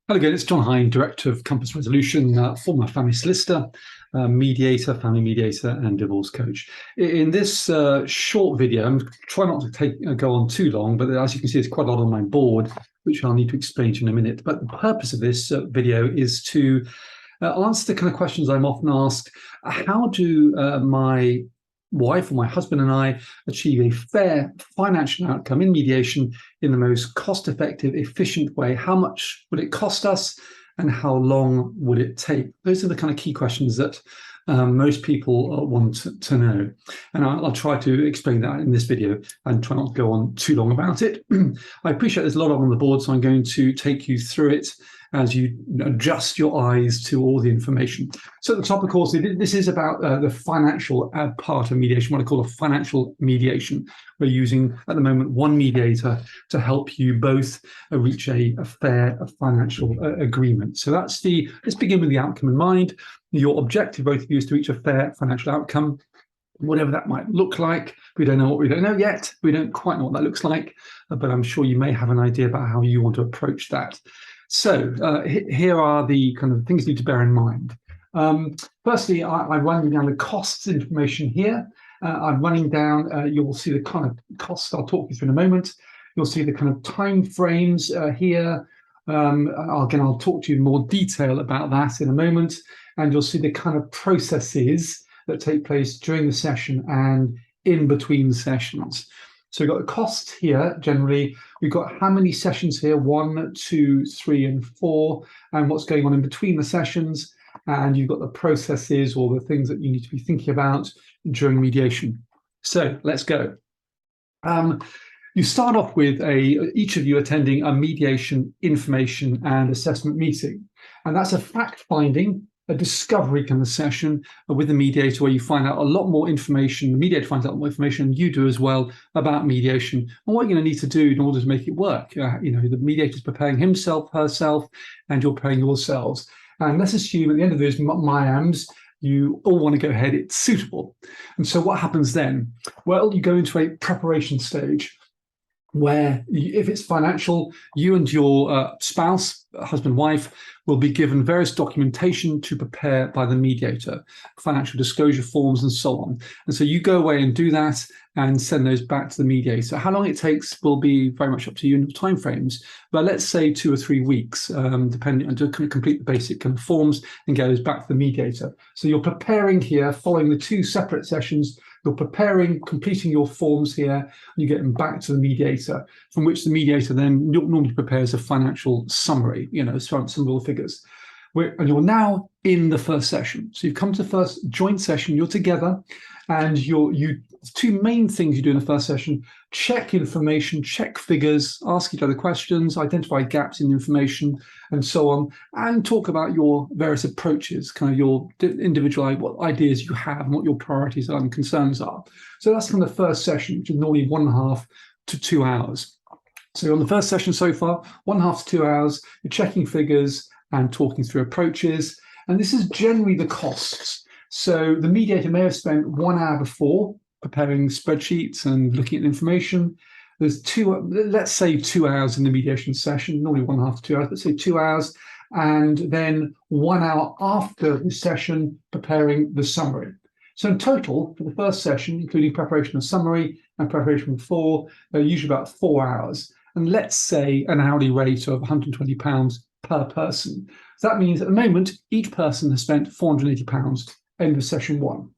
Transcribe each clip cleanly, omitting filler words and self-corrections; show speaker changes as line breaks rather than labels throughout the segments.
Hello again, it's John Hine, Director of Compass Resolution, former family solicitor, mediator, family mediator, and divorce coach. In this short video, I'm trying not to go on too long, but as you can see, there's quite a lot on my board, which I'll need to explain to you in a minute. But the purpose of this video is to answer the kind of questions I'm often asked. How do my wife or my husband and I achieve a fair financial outcome in mediation in the most cost-effective, efficient way? How much would it cost us and how long would it take? Those are the kind of key questions that most people want to know. And I'll try to explain that in this video and try not to go on too long about it. I appreciate there's a lot on the board, so I'm going to take you through it as you adjust your eyes to all the information. So at the top, of course, this is about the financial part of mediation, what I call a financial mediation. We're using, at the moment, one mediator to help you both reach a fair financial agreement. So let's begin with the outcome in mind. Your objective, both of you, is to reach a fair financial outcome, whatever that might look like. We don't know what we don't know yet. We don't quite know what that looks like, but I'm sure you may have an idea about how you want to approach that. So here are the kind of things you need to bear in mind. Firstly, I'm running down the costs information here. I'm running down, you'll see the kind of costs I'll talk you through in a moment. You'll see the kind of time frames here. I'll talk to you in more detail about that in a moment. And you'll see the kind of processes that take place during the session and in between sessions. So we've got the costs here, generally. We've got how many sessions here, 1, 2, 3, and 4, and what's going on in between the sessions. And you've got the processes or the things that you need to be thinking about during mediation. So let's go. You start off with each of you attending a mediation information and assessment meeting. And that's a fact-finding, a discovery kind of session with the mediator where you find out a lot more information. The mediator finds out more information, and you do as well, about mediation and what you're going to need to do in order to make it work. The mediator's preparing himself, herself, and you're preparing yourselves. And let's assume at the end of those MIAMs, you all want to go ahead, it's suitable. And so what happens then? Well, you go into a preparation stage where, if it's financial, you and your spouse, husband, wife, will be given various documentation to prepare by the mediator, financial disclosure forms and so on. And so you go away and do that and send those back to the mediator. How long it takes will be very much up to you in timeframes, but let's say 2 or 3 weeks, depending on to complete the basic kind of forms and get those back to the mediator. So you're preparing here, following the 2 separate sessions. You're preparing, completing your forms here, and you get them back to the mediator, from which the mediator then normally prepares a financial summary, some of the figures. And you're now in the first session. So you've come to the first joint session, you're together, and two main things you do in the first session: check information, check figures, ask each other questions, identify gaps in the information, and so on, and talk about your various approaches, kind of your individual, what ideas you have and what your priorities and concerns are. So that's kind of the first session, which is normally 1.5 to 2 hours. So on the first session so far, 1.5 to 2 hours, you're checking figures and talking through approaches. And this is generally the costs. So the mediator may have spent 1 hour before preparing spreadsheets and looking at information. There's let's say 2 hours in the mediation session, normally 1.5 to 2 hours, let's say 2 hours, and then 1 hour after the session preparing the summary. So in total, for the first session, including preparation of summary and preparation for, usually about 4 hours. And let's say an hourly rate of £120 per person. So that means at the moment, each person has spent £480 end of session 1.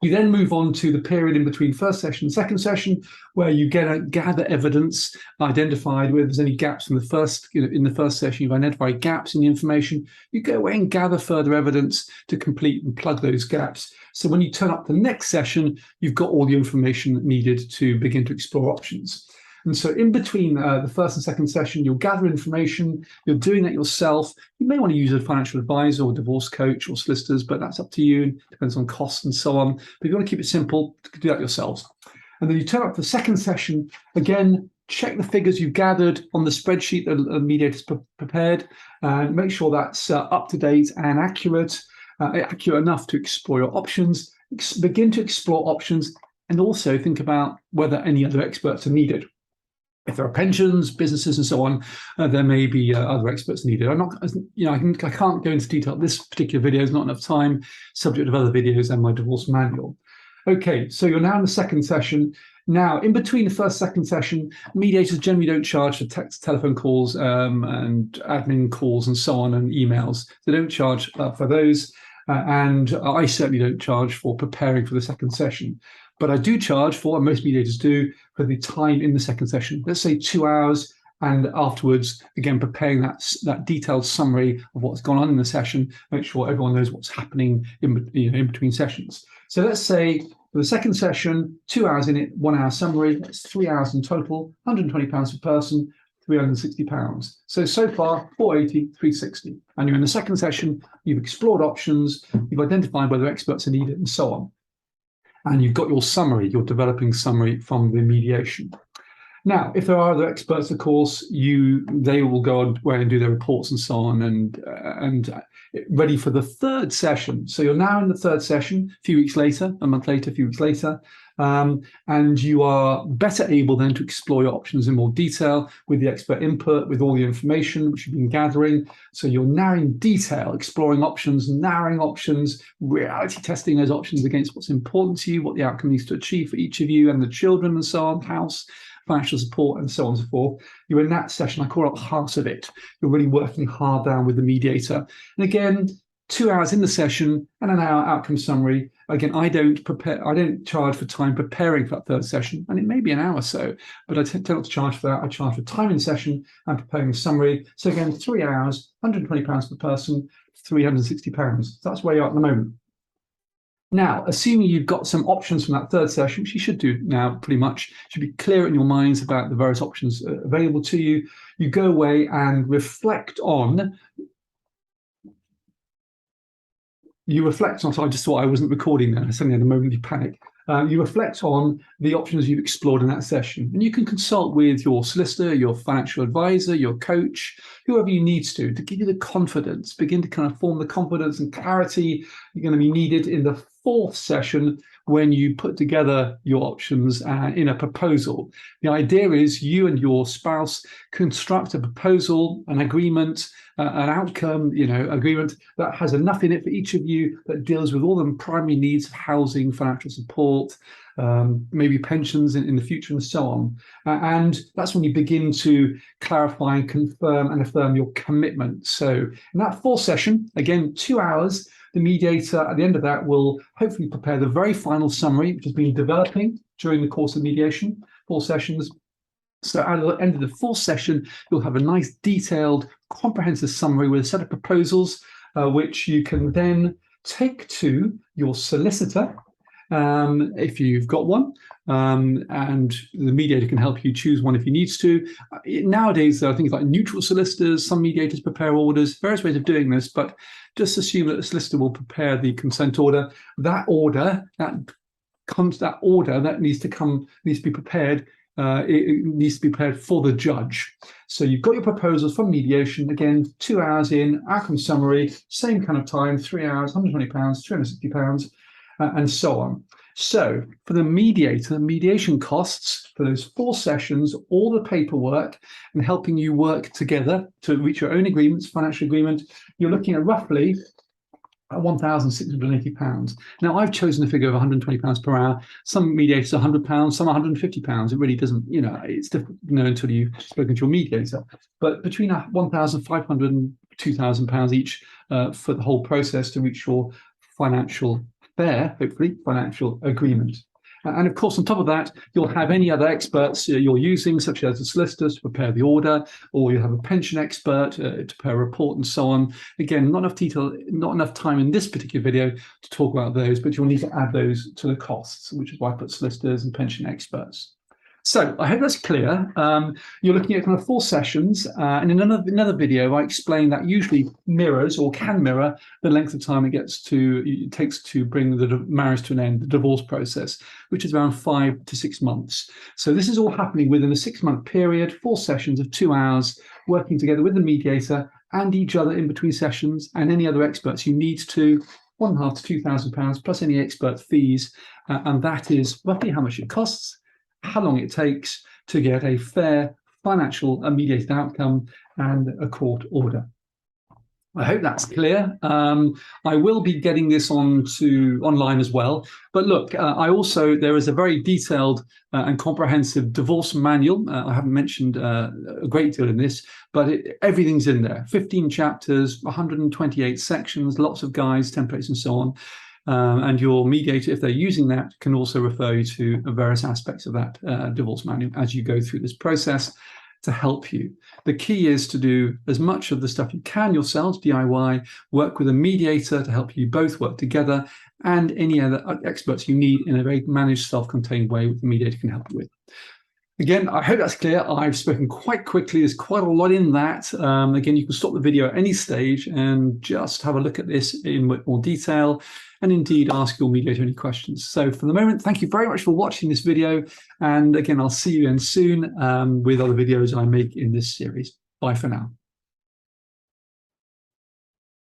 You then move on to the period in between first session and second session, where you gather evidence, identified whether there's any gaps in the first, in the first session, you've identified gaps in the information. You go away and gather further evidence to complete and plug those gaps. So when you turn up the next session, you've got all the information needed to begin to explore options. And so in between the first and second session, you'll gather information. You're doing that yourself. You may want to use a financial advisor or divorce coach or solicitors, but that's up to you. It depends on costs and so on. But if you want to keep it simple, you can do that yourselves. And then you turn up for the second session. Again, check the figures you've gathered on the spreadsheet that the mediator's prepared, and make sure that's up to date and accurate enough to explore your options. Begin to explore options and also think about whether any other experts are needed. If there are pensions, businesses, and so on, there may be other experts needed. I'm not, I can't go into detail. This particular video is not enough time, subject of other videos and my divorce manual. Okay, so you're now in the second session. Now, in between the first, second session, mediators generally don't charge for text, telephone calls and admin calls and so on, and emails. They don't charge for those. And I certainly don't charge for preparing for the second session. But I do charge for, and most mediators do, for the time in the second session. Let's say 2 hours, and afterwards, again, preparing that detailed summary of what's gone on in the session, make sure everyone knows what's happening in between sessions. So let's say for the second session, 2 hours in it, 1 hour summary, that's 3 hours in total, £120 per person, £360. So far, 480, 360. And you're in the second session, you've explored options, you've identified whether experts are needed, and so on. And you've got your summary, your developing summary from the mediation. Now, if there are other experts, of course, they will go away and do their reports and so on, and ready for the third session. So you're now in the third session, a few weeks later, a month later, a few weeks later, and you are better able then to explore your options in more detail with the expert input, with all the information which you've been gathering. So you're now in detail exploring options, narrowing options, reality testing those options against what's important to you, what the outcome needs to achieve for each of you and the children and so on, house, financial support, and so on and so forth. You're in that session, I call it the heart of it. You're really working hard down with the mediator. And again, 2 hours in the session and an hour outcome summary. Again, I don't charge for time preparing for that third session, and it may be an hour or so, but I tend not to charge for that. I charge for time in session and preparing the summary. So again, 3 hours, £120 per person, £360. So that's where you are at the moment. Now, assuming you've got some options from that third session, which you should do now pretty much, should be clear in your minds about the various options available to you, you go away and reflect on. So I just thought I wasn't recording there. I suddenly had a momentary panic. You reflect on the options you've explored in that session. And you can consult with your solicitor, your financial advisor, your coach, whoever you need to give you the confidence, begin to kind of form the confidence and clarity you're going to be needed in the fourth session when you put together your options in a proposal. The idea is you and your spouse construct a proposal, an agreement, an outcome, agreement that has enough in it for each of you that deals with all the primary needs of housing, financial support, maybe pensions in the future, and so on. And that's when you begin to clarify and confirm and affirm your commitment. So in that fourth session, again, 2 hours, the mediator at the end of that will hopefully prepare the very final summary, which has been developing during the course of mediation, 4 sessions. So at the end of the fourth session, you'll have a nice detailed, comprehensive summary with a set of proposals, which you can then take to your solicitor, if you've got one, and the mediator can help you choose one if he needs to. Nowadays, there are things like neutral solicitors, some mediators prepare orders, various ways of doing this, but just assume that the solicitor will prepare the consent order. That order that needs to be prepared. It needs to be prepared for the judge. So you've got your proposals from mediation, again, 2 hours in, outcome summary, same kind of time, 3 hours, £120, £360, and so on. So for the mediator, mediation costs for those 4 sessions, all the paperwork and helping you work together to reach your own agreements, financial agreement, you're looking at roughly £1,680. Now, I've chosen a figure of £120 per hour. Some mediators are £100, some are £150. It really doesn't, it's difficult to know until you've spoken to your mediator. But between £1,500 and £2,000 each for the whole process to reach your hopefully financial agreement. And of course, on top of that, you'll have any other experts you're using, such as the solicitors to prepare the order, or you have a pension expert to prepare a report and so on. Again, not enough detail, not enough time in this particular video to talk about those, but you'll need to add those to the costs, which is why I put solicitors and pension experts. So I hope that's clear. You're looking at kind of 4 sessions. And in another video, I explain that usually mirrors or can mirror the length of time it takes to bring the marriage to an end, the divorce process, which is around 5 to 6 months. So this is all happening within a 6-month period, 4 sessions of 2 hours, working together with the mediator and each other in between sessions, and any other experts you need to, £1,500 to £2,000 plus any expert fees. And that is roughly how much it costs, how long it takes, to get a fair financial and mediated outcome and a court order. I hope that's clear. I will be getting this online as well. But look, there is a very detailed and comprehensive divorce manual. I haven't mentioned a great deal in this, but everything's in there. 15 chapters, 128 sections, lots of guides, templates, and so on. And your mediator, if they're using that, can also refer you to various aspects of that divorce manual as you go through this process to help you. The key is to do as much of the stuff you can yourselves, DIY, work with a mediator to help you both work together, and any other experts you need in a very managed, self-contained way which the mediator can help you with. Again, I hope that's clear. I've spoken quite quickly. There's quite a lot in that. Again, you can stop the video at any stage and just have a look at this in more detail, and indeed ask your mediator any questions. So for the moment, thank you very much for watching this video. And again, I'll see you again soon with other videos I make in this series. Bye for now.